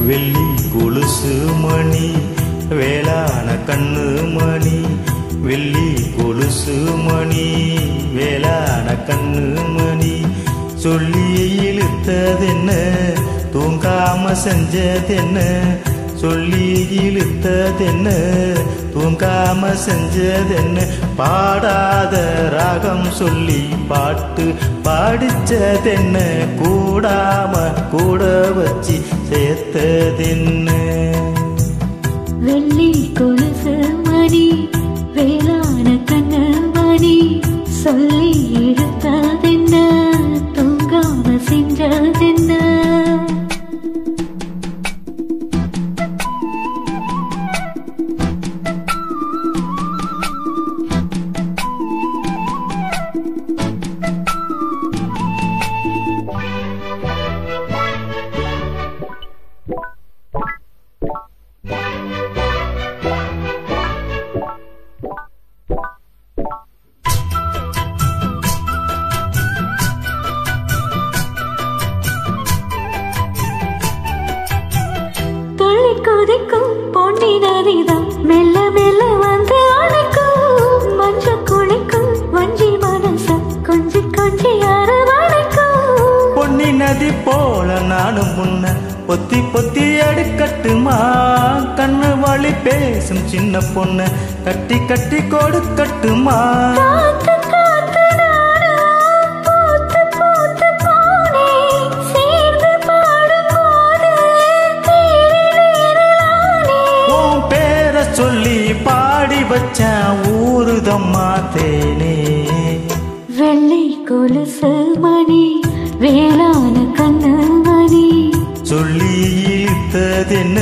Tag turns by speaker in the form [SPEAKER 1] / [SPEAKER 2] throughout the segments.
[SPEAKER 1] வெள்ளி கொலுசு மணி வேளான கண்ணு மணி வெள்ளி கொலுசு மணி வேளான கண்ணு மணி சொல்லி இழுத்ததென்ன தூங்காம செஞ்சதென்ன சொல்லி இழுத்ததென்ன தூங்காம செஞ்சதென்ன பாடாத ராகம் சொல்லி பாட்டு பாடிச்சதென்ன கூடாம கூட வச்சு சேர்த்ததென்ன
[SPEAKER 2] வெள்ளி கொலுசு மணி வேளான கண்ணு மணி சொல்லி இழுத்ததென்ன தூங்காம செஞ்சதென்ன கொதிக்கும் பொன்னி நதிதான் மெல்ல மெல்ல வந்து அணைக்கும் மஞ்ச குளிக்கும் வஞ்சி மனச கொஞ்சி கொஞ்சி அரவணைக்கும்
[SPEAKER 1] பொன்னி நதி போல நானும் முன்ன பொத்தி பொத்தி அடுக்கட்டுமா கண்ணு வழி பேசும் சின்ன பொண்ணு கட்டி கட்டி கொடுக்கட்டுமா சொல்லி பாடி வச்ச ஊருதம்மா தேனே
[SPEAKER 2] வெள்ளி கொலுசு மணி வேளான கண்ணு மணி
[SPEAKER 1] சொல்லி இழுத்ததென்ன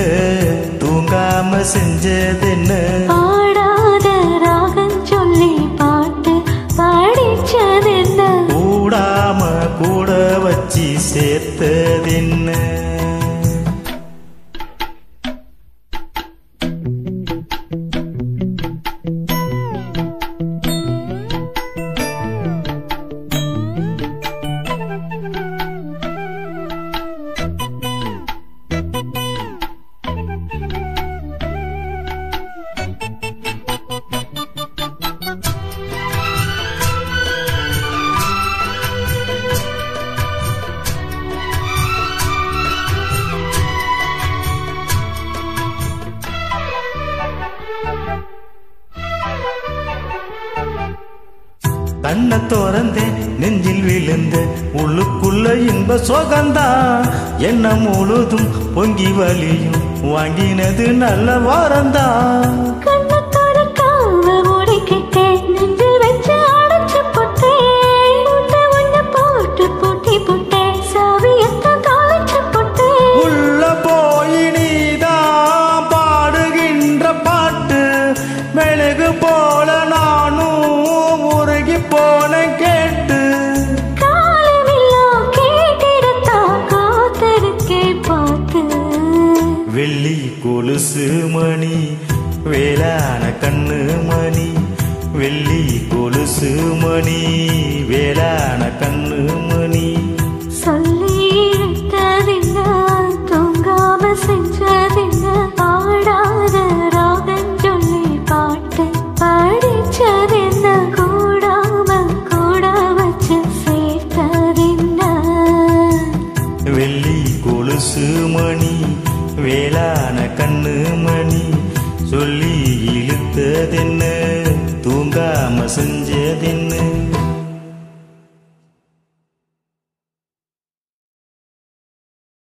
[SPEAKER 1] தூங்காம செஞ்சதென்ன
[SPEAKER 2] பாடாத ராகம் சொல்லி பாட்டு பாடிச்சதென்ன
[SPEAKER 1] கூடாம கூட வச்சு சேர்த்ததென்ன கண்ண தோறந்தே நெஞ்சில் விழுந்த உள்ளுக்குள்ள இன்ப சோகந்தான் என்ன முழுதும் பொங்கி வலியும் வாங்கினது நல்ல வாரந்தான் உள்ள போய் நீதான் பாடுகின்ற பாட்டு மெழுகு போல நானும் போன கேட்டு வெள்ளி கொலுசு மணி வேளான கண்ணு மணி வெள்ளி கொலுசு மணி வேளான கண்ணு மணி
[SPEAKER 2] சொல்லி தூங்காம செஞ்சதென்ன பாடாத ராகம் சொல்லி பாட்டு பாடிச்சதென்ன
[SPEAKER 1] வெள்ளி கொலுசு மணி வேளான கண்ணு மணி சொல்லி இழுத்ததென்ன